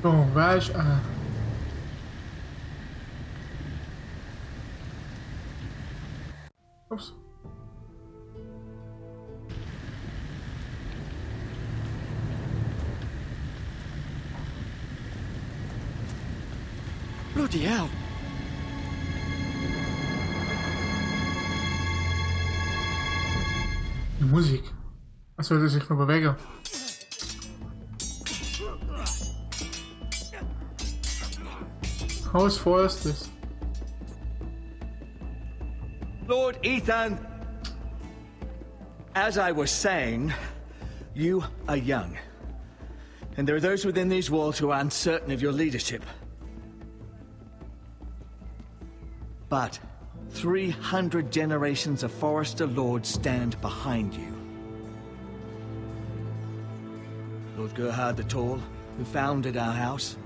Gewoon wijs aan. Oeps. Bloody hell. De muziek. Als we zich nog bewegen. Hauses Forrester. Lord Ethan, as I was saying, you are young. And there are those within these walls who are uncertain of your leadership. But 300 generations of Forrester lords stand behind you. Lord 𝓔𝓲𝓼, who founded our house,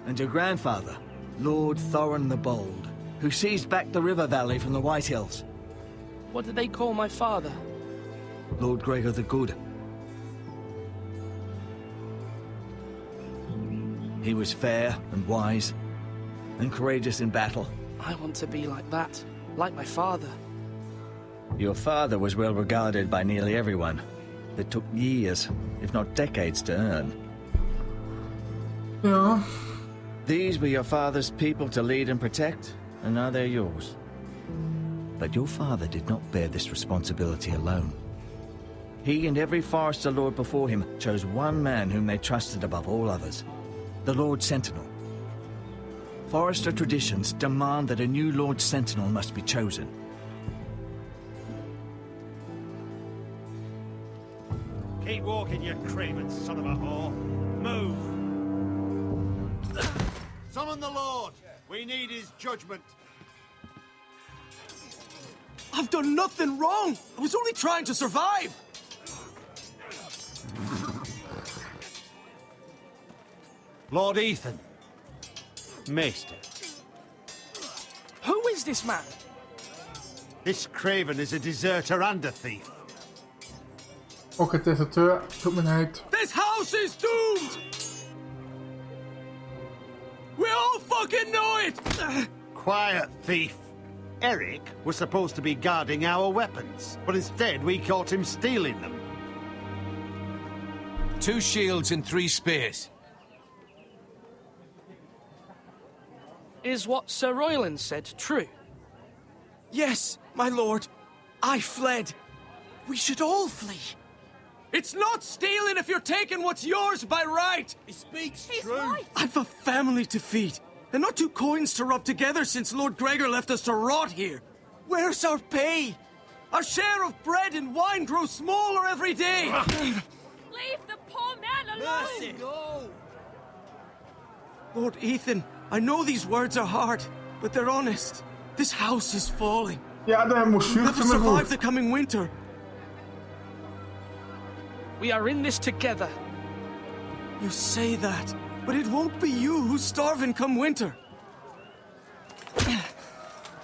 and your grandfather, Lord 𝓤𝓪𝓵 the Bold, who seized back the river valley from the White Hills. What did they call my father? Lord 𝓔𝓽𝓵 the Good. He was fair and wise, and courageous in battle. I want to be like that, like my father. Your father was well regarded by nearly everyone. It took years, if not decades, to earn. Ja. These were your father's people to lead and protect, and now they're yours. But your father did not bear this responsibility alone. He and every Forrester lord before him chose one man whom they trusted above all others, the Lord Sentinel. Forrester traditions demand that a new Lord Sentinel must be chosen. Keep walking, you craven son of a whore. Move! Summon the Lord! We need his judgment. I've done nothing wrong! I was only trying to survive! Lord Ethan. Maester. Who is this man? This craven is a deserter and a thief. Ook het deserteur. Tut mir leid. This house is doomed! We all fucking know it! Quiet, thief. Eric was supposed to be guarding our weapons, but instead we caught him stealing them. 2 shields and 3 spears. Is what Sir Royland said true? Yes, my lord. I fled. We should all flee. It's not stealing if you're taking what's yours by right. He speaks true. Right. I've a family to feed, and not 2 coins to rub together since Lord 𝓔𝓽 left us to rot here. Where's our pay? Our share of bread and wine grows smaller every day. Leave the poor man alone! Mercy. Go. Lord Ethan, I know these words are hard, but they're honest. This house is falling. Ja, daar moest We'll have to vuur survive goed. the coming winter. We are in this together. You say that, but it won't be you who's starving come winter.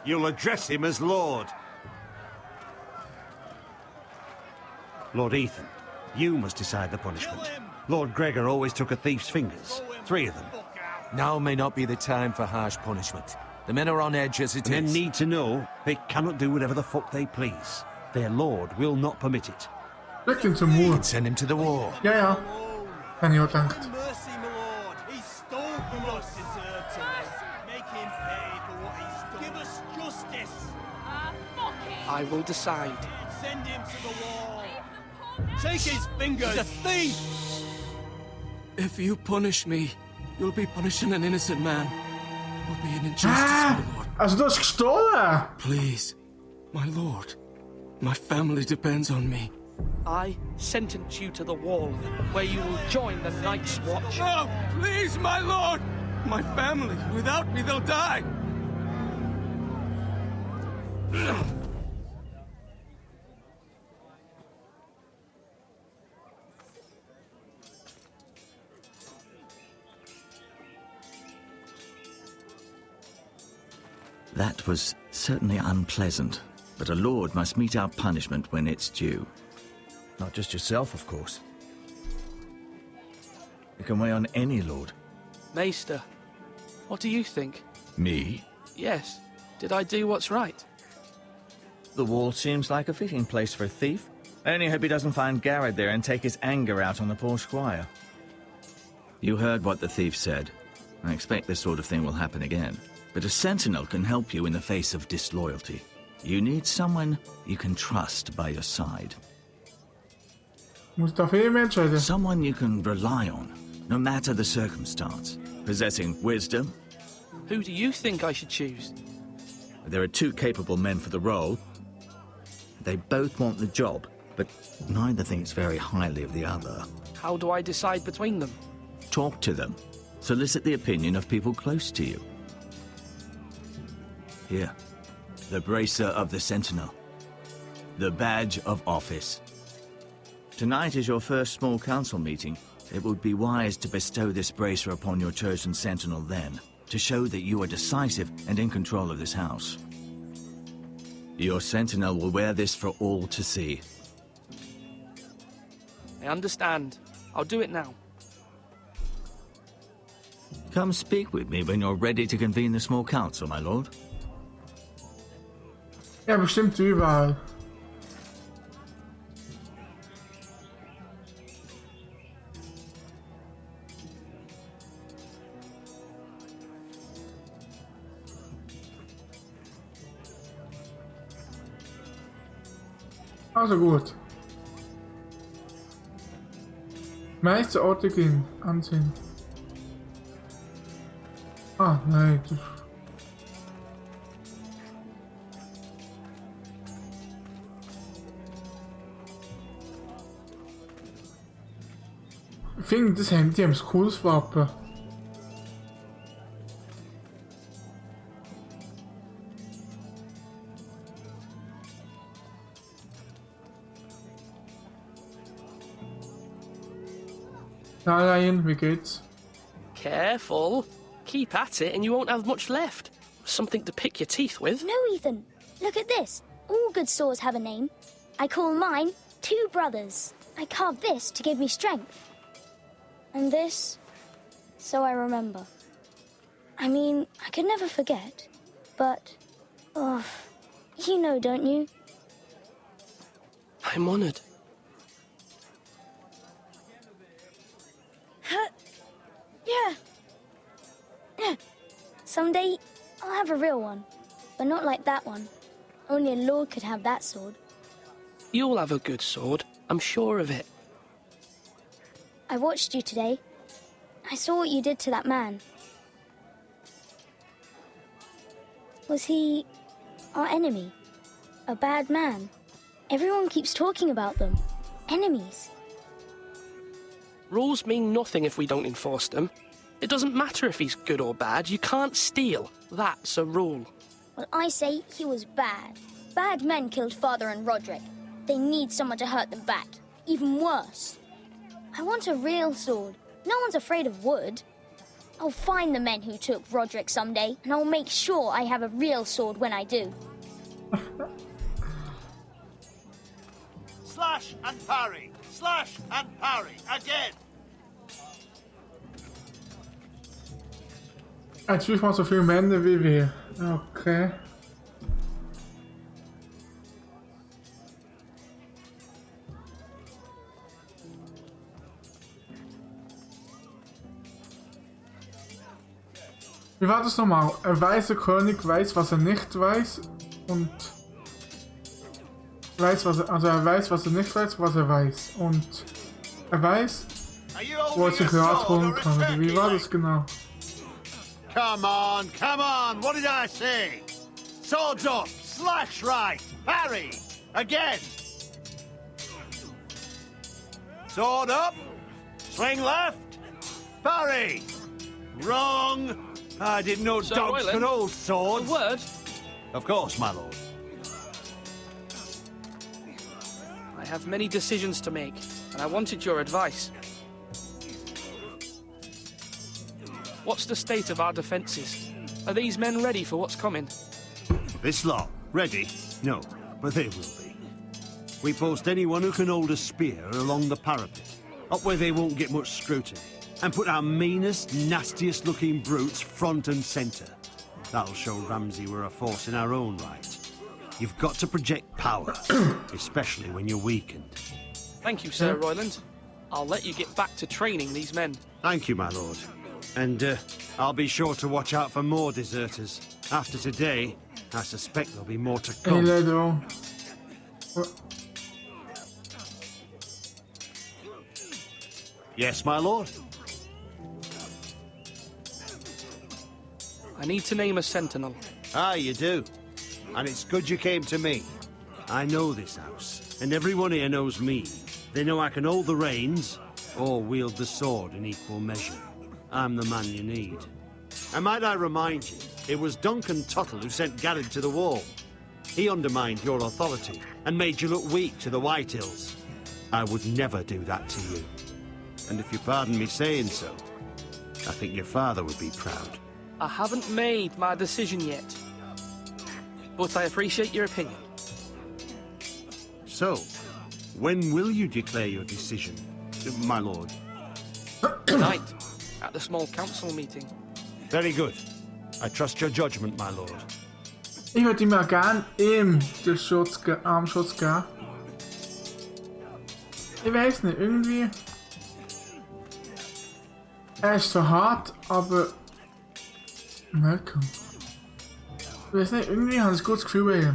You'll address him as Lord. Lord Ethan, you must decide the punishment. Lord 𝓔𝓽 always took a thief's fingers. 3 of them. Now may not be the time for harsh punishment. The men are on edge as it Men is. need to know they cannot do whatever the fuck they please. Their lord will not permit it. Dat klinkt zo moe. Send him to the war. Ja, ja. En niet wat denkt. Mercy, my lord. He stole from us. Deserved to. Make him pay for what he stole. Give us justice. Fuck it! I will decide. Send him to the wall. Leave the poor man Take his fingers. He's a thief. If you punish me, you'll be punishing an innocent man. It will be an injustice, Ah, my lord. als het is gestolen. Please, my lord. My family depends on me. I sentence you to the wall, where you will join the Night's Watch. Oh, please, my lord! My family, without me, they'll die! That was certainly unpleasant, but a lord must meet our punishment when it's due. Not just yourself, of course. It can weigh on any lord. Maester, what do you think? Me? Yes. Did I do what's right? The wall seems like a fitting place for a thief. I only hope he doesn't find Garrett there and take his anger out on the poor squire. You heard what the thief said. I expect this sort of thing will happen again. But a sentinel can help you in the face of disloyalty. You need someone you can trust by your side. Moet daar veel mee entscheiden. Someone you can rely on, no matter the circumstance. Possessing wisdom. Who do you think I should choose? There are two capable men for the role. They both want the job, but neither thinks very highly of the other. How do I decide between them? Talk to them. Solicit the opinion of people close to you. Here, the bracer of the Sentinel. The badge of office. Tonight is your first small council meeting. It would be wise to bestow this bracer upon your chosen Sentinel then, to show that you are decisive and in control of this house. Your Sentinel will wear this for all to see. I understand. I'll do it now. Come speak with me when you're ready to convene the small council, my lord. Ja, bestimmt überall. Also gut. Meiste Orte gehen ansehen. Ah, nein. Ich finde, das haben die ein cooles Wappen. Na, Ryan, wie geht's? Careful. Keep at it and you won't have much left. Something to pick your teeth with. No, Ethan. Look at this. All good swords have a name. I call mine Two Brothers. I carved this to give me strength. And this, so I remember. I mean, I could never forget. But, oh, you know, don't you? I'm honored. Yeah. Someday, I'll have a real one. But not like that one. Only a lord could have that sword. You'll have a good sword. I'm sure of it. I watched you today. I saw what you did to that man. Was he our enemy? A bad man? Everyone keeps talking about them. Enemies. Rules mean nothing if we don't enforce them. It doesn't matter if he's good or bad. You can't steal. That's a rule. Well, I say he was bad. Bad men killed Father and Roderick. They need someone to hurt them back. Even worse. I want a real sword. No one's afraid of wood. I'll find the men who took Roderick someday, and I'll make sure I have a real sword when I do. Slash and parry. Slash and parry. Again. Het is van zoveel mensen wie weer. Oké. Wie war das nochmal? Ein weißer König weiß, was er nicht weiß und weiß, was er, also er weiß, was er nicht weiß, was er weiß und er weiß, wo er sich Rat holen kann. Also wie war das genau? Come on, what did I say? Swords up, slash right, parry, again. Sword up, swing left, parry. Wrong. I didn't know Sir dogs Royland, could hold A swords. word? Of course, my lord. I have many decisions to make, and I wanted your advice. What's the state of our defences? Are these men ready for what's coming? This lot, ready? No, but they will be. We post anyone who can hold a spear along the parapet, up where they won't get much scrutiny. and put our meanest, nastiest looking brutes front and centre. That'll show Ramsay we're a force in our own right. You've got to project power, especially when you're weakened. Thank you, Sir Royland. I'll let you get back to training these men. Thank you, my lord. And I'll be sure to watch out for more deserters. After today, I suspect there'll be more to come. Hey, Ledo. Yes, my lord? I need to name a sentinel. Ah, you do. And it's good you came to me. I know this house, and everyone here knows me. They know I can hold the reins, or wield the sword in equal measure. I'm the man you need. And might I remind you, it was 𝓔𝓽𝓵 who sent Garrett to the wall. He undermined your authority, and made you look weak to the White Hills. I would never do that to you. And if you pardon me saying so, I think your father would be proud. I haven't made my decision yet, but I appreciate your opinion. So, when will you declare your decision, my lord? Tonight, at the small council meeting. Very good. I trust your judgment, my lord. Ich würde ihm ja gern ihm den Armschutz geben. Ich weiß nicht, irgendwie. Er ist so hart, aber. Malcolm. Ich weiß nicht, irgendwie habe ich ein gutes Gefühl bei ihm.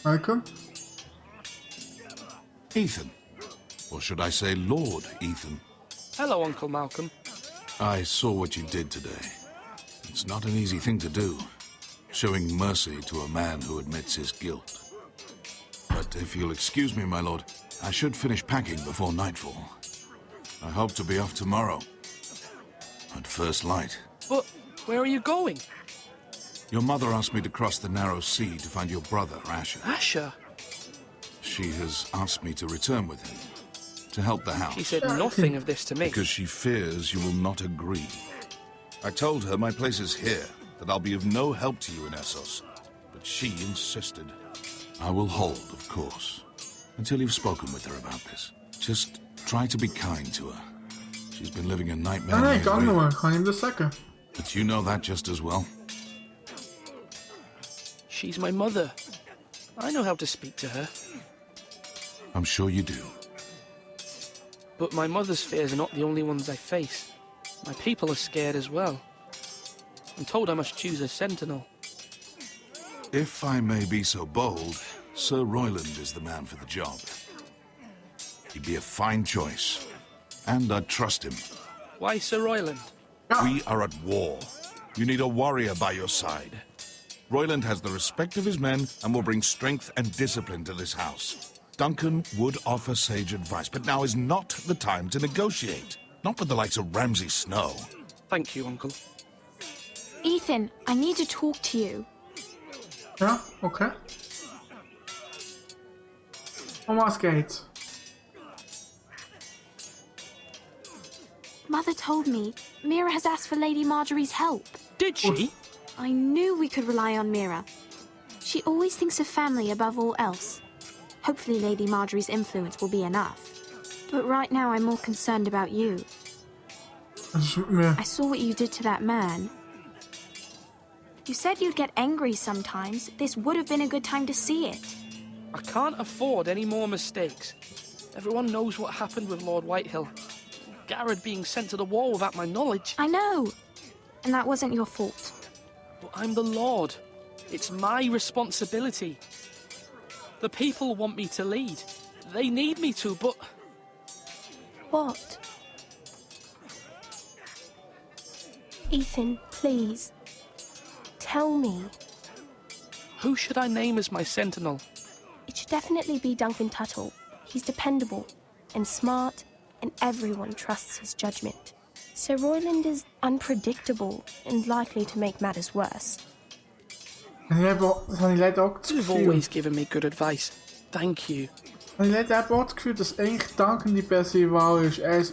Malcolm? Ethan. Or should I say Lord Ethan? Hello, Uncle Malcolm. I saw what you did today. It's not an easy thing to do, showing mercy to a man who admits his guilt. But if you'll excuse me, my lord, I should finish packing before nightfall. I hope to be off tomorrow. At first light. But where are you going? Your mother asked me to cross the narrow sea to find your brother, Asher. Asher? She has asked me to return with him, to help the house. She said nothing of this to me. Because she fears you will not agree. I told her my place is here, that I'll be of no help to you in Essos. But she insisted. I will hold, of course, until you've spoken with her about this. Just try to be kind to her. She's been living a nightmare. Nee, kan hoor. Ga hem dus zeggen. But you know that just as well. She's my mother. I know how to speak to her. I'm sure you do. But my mother's fears are not the only ones I face. My people are scared as well. I'm told I must choose a sentinel. If I may be so bold, Sir Royland is the man for the job. He'd be a fine choice, and I'd trust him. Why Sir Royland? We are at war. You need a warrior by your side. Royland has the respect of his men and will bring strength and discipline to this house. Duncan would offer sage advice, but now is not the time to negotiate. Not with the likes of Ramsay Snow. Thank you, Uncle. Ethan, I need to talk to you. Ja, oké. Om was geht's? Mother told me Mira has asked for Lady Marjorie's help. Did she? I knew we could rely on Mira. She always thinks of family above all else. Hopefully Lady Marjorie's influence will be enough. But right now I'm more concerned about you. I saw what you did to that man. You said you'd get angry sometimes. This would have been a good time to see it. I can't afford any more mistakes. Everyone knows what happened with Lord Whitehill. Garrett being sent to the wall without my knowledge. I know. And that wasn't your fault. But I'm the Lord. It's my responsibility. The people want me to lead. They need me to, but... What? Ethan, please. Tell me. Who should I name as my sentinel? It should definitely be 𝓔𝓽𝓵. He's dependable and smart, and everyone trusts his judgment. Sir Royland is unpredictable and likely to make matters worse. You've always given me good advice. Thank you. En je hebt ook het gevoel dat eigenlijk Duncan die per se waar is. Hij is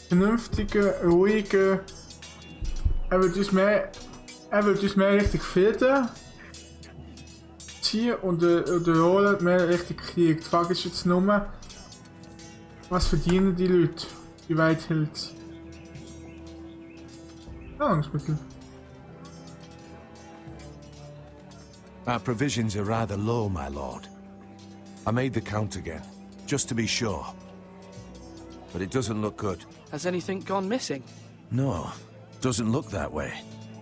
vernünftige, ruhige. Hij wil dus mij richtig filteren. ziehen und der Rolle mehr richtig kriegt. Die Frage ist jetzt nur, was verdienen die Leute? Wie weit hält Nahrungsmittel? Our provisions are rather low, my lord. I made the count again, just to be sure. But it doesn't look good. Has anything gone missing? No, doesn't look that way.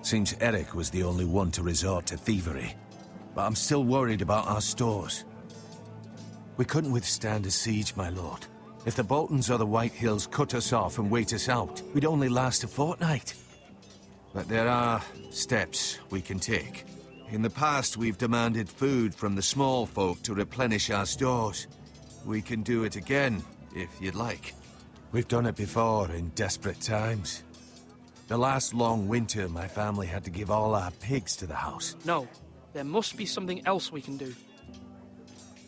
Seems Eric was the only one to resort to thievery. But I'm still worried about our stores. We couldn't withstand a siege, my lord. If the Boltons or the White Hills cut us off and wait us out, we'd only last a fortnight. But there are steps we can take. In the past, we've demanded food from the small folk to replenish our stores. We can do it again, if you'd like. We've done it before in desperate times. The last long winter, my family had to give all our pigs to the house. No, there must be something else we can do.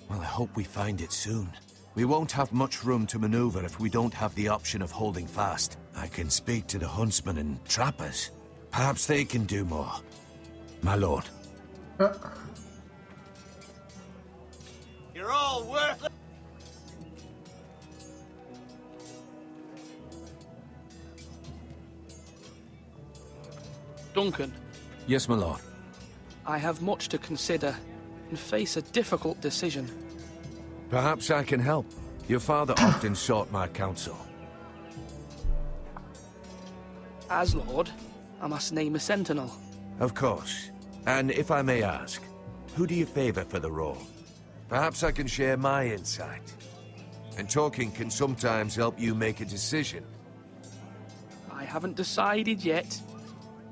Well, I hope we find it soon. We won't have much room to maneuver if we don't have the option of holding fast. I can speak to the huntsmen and trappers. Perhaps they can do more. My lord. You're all worthless. Duncan, Yes, my lord. I have much to consider and face a difficult decision. Perhaps I can help. Your father often sought my counsel. As Lord, I must name a sentinel. Of course. And if I may ask, who do you favor for the role? Perhaps I can share my insight. And talking can sometimes help you make a decision. I haven't decided yet.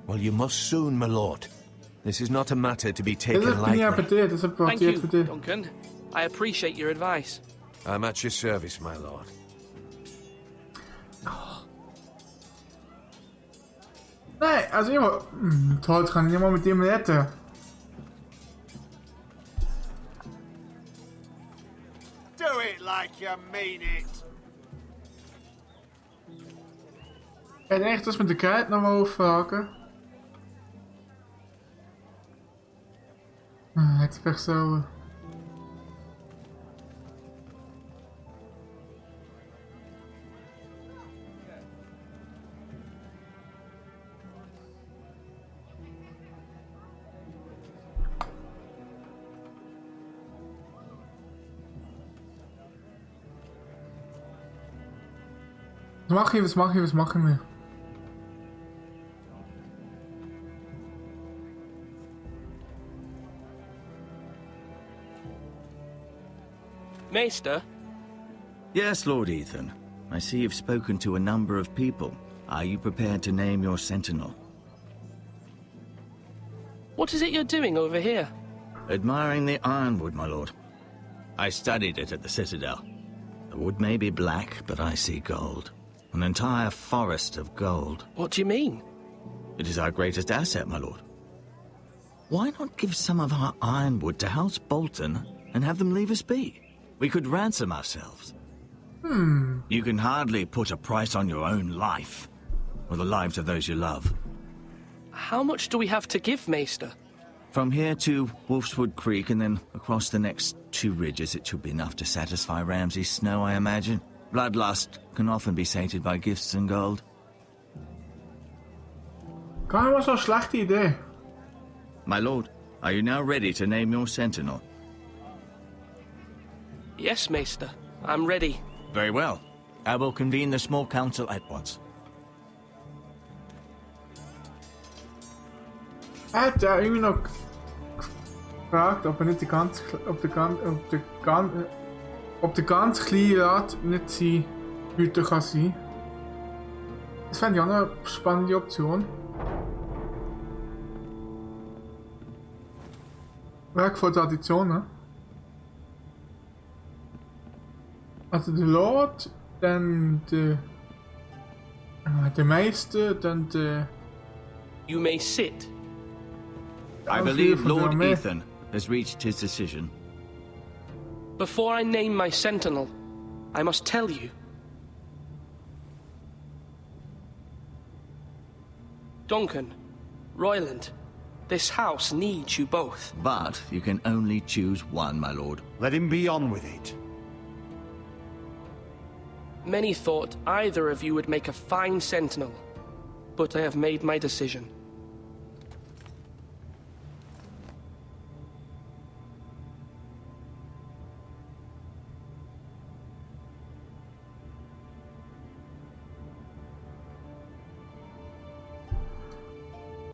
Well, you must soon, my lord. This is not a matter to be taken Dit is lightly. Thank you, Duncan. I appreciate your advice. I'm at your service, my lord. Nee, also immer. Toll, kann ich nicht mal mit ihm reden. Do it like you mean it. Ik weet echt eens met de kaart nog wel vragen. Het is echt zo. Was machen wir? Maester? Yes, Lord Ethan. I see you've spoken to a number of people. Are you prepared to name your sentinel? What is it you're doing over here? Admiring the ironwood, my lord. I studied it at the Citadel. The wood may be black, but I see gold. An entire forest of gold. What do you mean? It is our greatest asset, my lord. Why not give some of our ironwood to House Bolton and have them leave us be? We could ransom ourselves. You can hardly put a price on your own life, or the lives of those you love. How much do we have to give, Maester? From here to Wolfswood Creek and then across the next 2 ridges, it should be enough to satisfy Ramsay Snow, I imagine. Bloodlust can often be sated by gifts and gold. Gar niet zo'n slechte idee. My lord, are you now ready to name your sentinel? Yes, Maester. I'm ready. Very well. I will convene the small council at once. Hij heeft daar irgendwie nog gevraagd of niet op de kant 𝓔𝓲𝓼 niet zijn Hüter kann sein. Das fände ich auch eine spannende Option. Werk voor Traditionen. Also der Lord, dann der Meister, dann der... You may sit. I believe Lord Ethan has reached his decision. Before I name my sentinel, I must tell you. Duncan, Royland, This house needs you both. But you can only choose one, my lord. Let him be on with it. Many thought either of you would make a fine sentinel, but I have made my decision.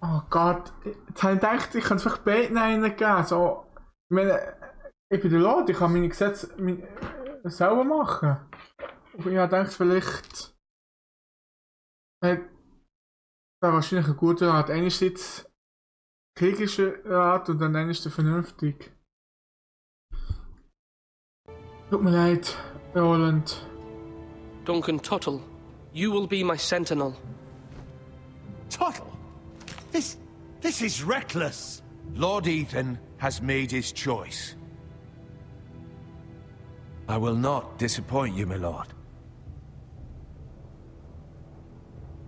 Oh Gott, jetzt habe ich gedacht, ich kann es vielleicht beiden einen geben. So, ich meine, ich bin der Lord, ich kann meine Gesetze selber machen. Und ich habe gedacht, vielleicht wäre wahrscheinlich ein guter Rat. Einerseits kriegerischer Rat und dann einerseits vernünftig. Tut mir leid, Roland. Duncan Tuttle, you will be my sentinel. Tuttle! This is reckless! Lord Ethan has made his choice. I will not disappoint you, my lord.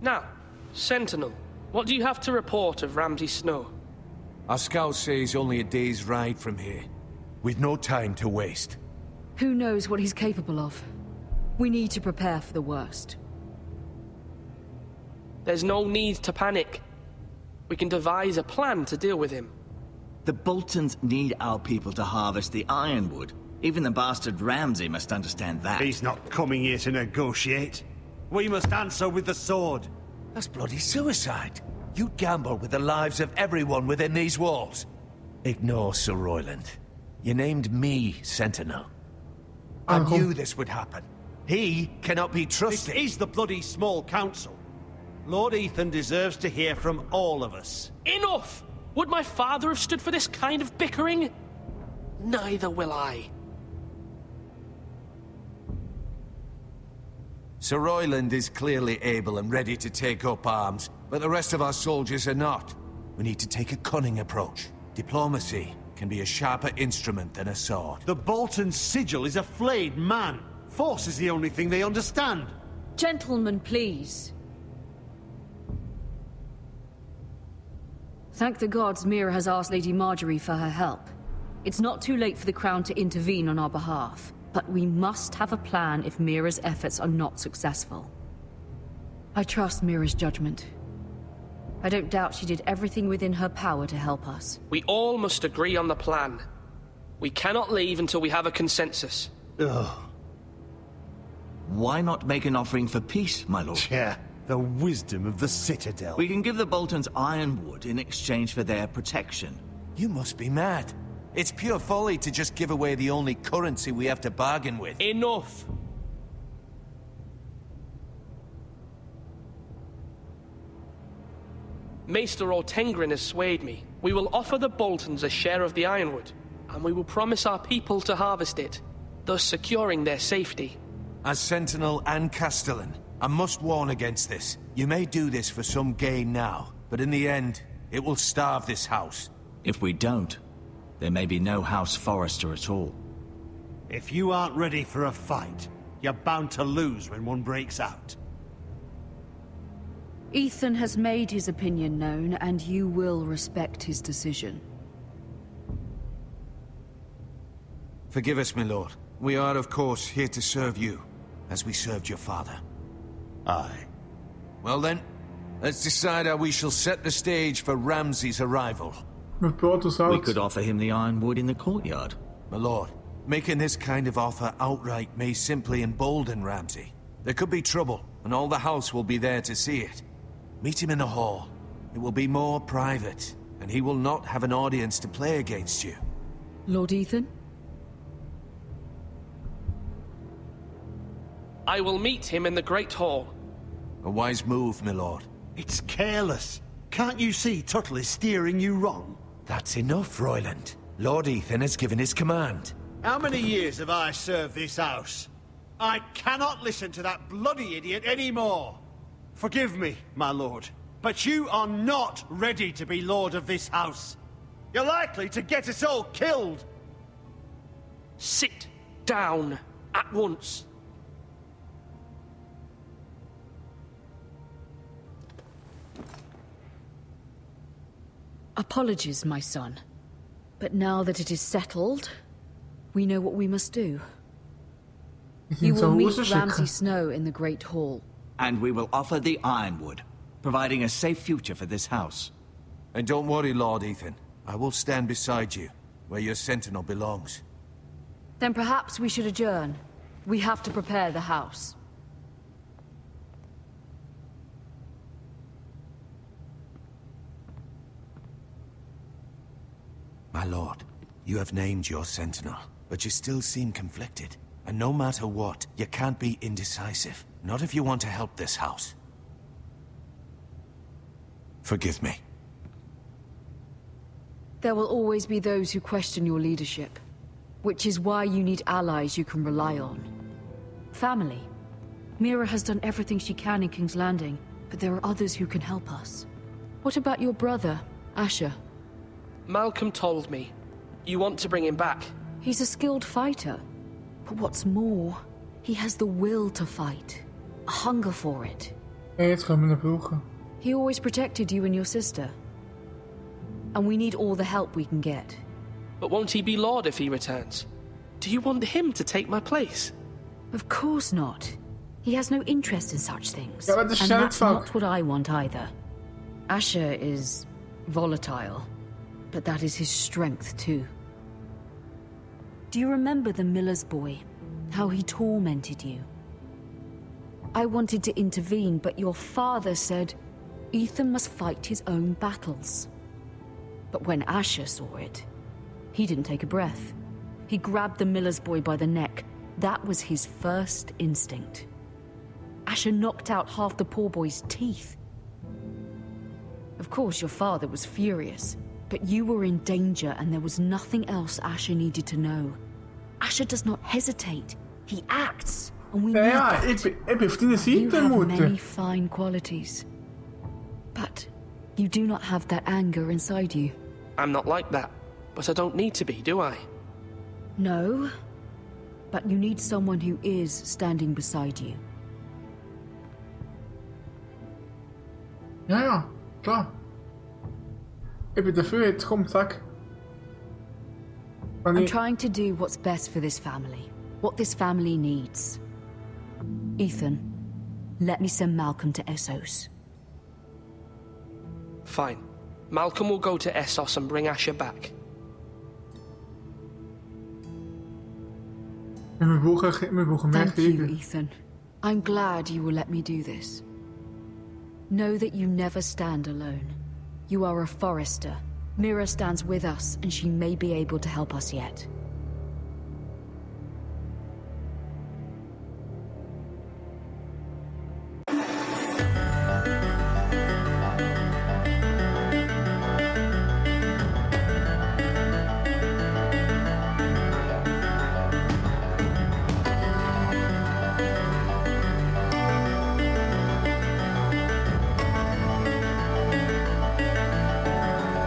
Now, Sentinel, what do you have to report of Ramsay Snow? Our scouts say he's only a day's ride from here. We've no time to waste. Who knows what he's capable of? We need to prepare for the worst. There's no need to panic. We can devise a plan to deal with him. The Boltons need our people to harvest the ironwood. Even the bastard Ramsay must understand that. He's not coming here to negotiate. We must answer with the sword. That's bloody suicide. You'd gamble with the lives of everyone within these walls. Ignore Sir Royland. You named me Sentinel. I knew this would happen. He cannot be trusted. This is the bloody small council. Lord Ethan deserves to hear from all of us. Enough! Would my father have stood for this kind of bickering? Neither will I. Sir Royland is clearly able and ready to take up arms, but the rest of our soldiers are not. We need to take a cunning approach. Diplomacy can be a sharper instrument than a sword. The Bolton sigil is a flayed man. Force is the only thing they understand. Gentlemen, please. Thank the gods Mira has asked Lady Marjorie for her help. It's not too late for the Crown to intervene on our behalf, but we must have a plan if Mira's efforts are not successful. I trust Mira's judgment. I don't doubt she did everything within her power to help us. We all must agree on the plan. We cannot leave until we have a consensus. Ugh. Why not make an offering for peace, my lord? Yeah, the wisdom of the Citadel. We can give the Boltons ironwood in exchange for their protection. You must be mad. It's pure folly to just give away the only currency we have to bargain with. Enough! Maester Ortengrin has swayed me. We will offer the Boltons a share of the ironwood, and we will promise our people to harvest it, thus securing their safety. As Sentinel and Castellan, I must warn against this. You may do this for some gain now, but in the end, it will starve this house. If we don't, there may be no House Forrester at all. If you aren't ready for a fight, you're bound to lose when one breaks out. Ethan has made his opinion known, and you will respect his decision. Forgive us, my lord. We are, of course, here to serve you, as we served your father. Aye. Well then, let's decide how we shall set the stage for Ramsay's arrival. We could offer him the ironwood in the courtyard. My lord, making this kind of offer outright may simply embolden Ramsay. There could be trouble, and all the house will be there to see it. Meet him in the hall. It will be more private, and he will not have an audience to play against you. Lord Ethan? I will meet him in the Great Hall. A wise move, my lord. It's careless. Can't you see Tuttle is steering you wrong? That's enough, Royland. Lord Ethan has given his command. How many years have I served this house? I cannot listen to that bloody idiot anymore. Forgive me, my lord, but you are not ready to be lord of this house. You're likely to get us all killed. Sit down at once. A Apologies, my son. But now that it is settled, we know what we must do. You will meet Ramsay Snow in the Great Hall. And we will offer the Ironwood, providing a safe future for this house. And don't worry, Lord Ethan. I will stand beside you, where your sentinel belongs. Then perhaps we should adjourn. We have to prepare the house. My lord, you have named your sentinel, but you still seem conflicted. And no matter what, you can't be indecisive. Not if you want to help this house. Forgive me. There will always be those who question your leadership, which is why you need allies you can rely on. Family. Mira has done everything she can in King's Landing, but there are others who can help us. What about your brother, Asher? Malcolm told me. You want to bring him back? He's a skilled fighter. But what's more, he has the will to fight. A hunger for it. He always protected you and your sister. And we need all the help we can get. But won't he be Lord if he returns? Do you want him to take my place? Of course not. He has no interest in such things. Ja, aber das and that's Scheltfach. not what I want either. Asher is volatile, but that is his strength too. Do you remember the miller's boy? How he tormented you? I wanted to intervene, but your father said Ethan must fight his own battles. But when Asher saw it, he didn't take a breath. He grabbed the miller's boy by the neck. That was his first instinct. Asher knocked out half the poor boy's teeth. Of course, your father was furious, but you were in danger and there was nothing else Asher needed to know. Asher does not hesitate. He acts, and we need that. Ik ben auf deiner You Seite, have Mutter. many fine qualities, but you do not have that anger inside you. I'm not like that, but I don't need to be, do I? No, but you need someone who is standing beside you. Ja, klar. Ik ben dafür, jetzt komm, sag. I'm trying to do what's best for this family, what this family needs. Ethan, let me send Malcolm to Essos. Fine. Malcolm will go to Essos and bring Asher back. We brauchen mehr Thank you, Kriege. Ethan. I'm glad you will let me do this. Know that you never stand alone. You are a Forrester. Mira stands with us, and she may be able to help us yet.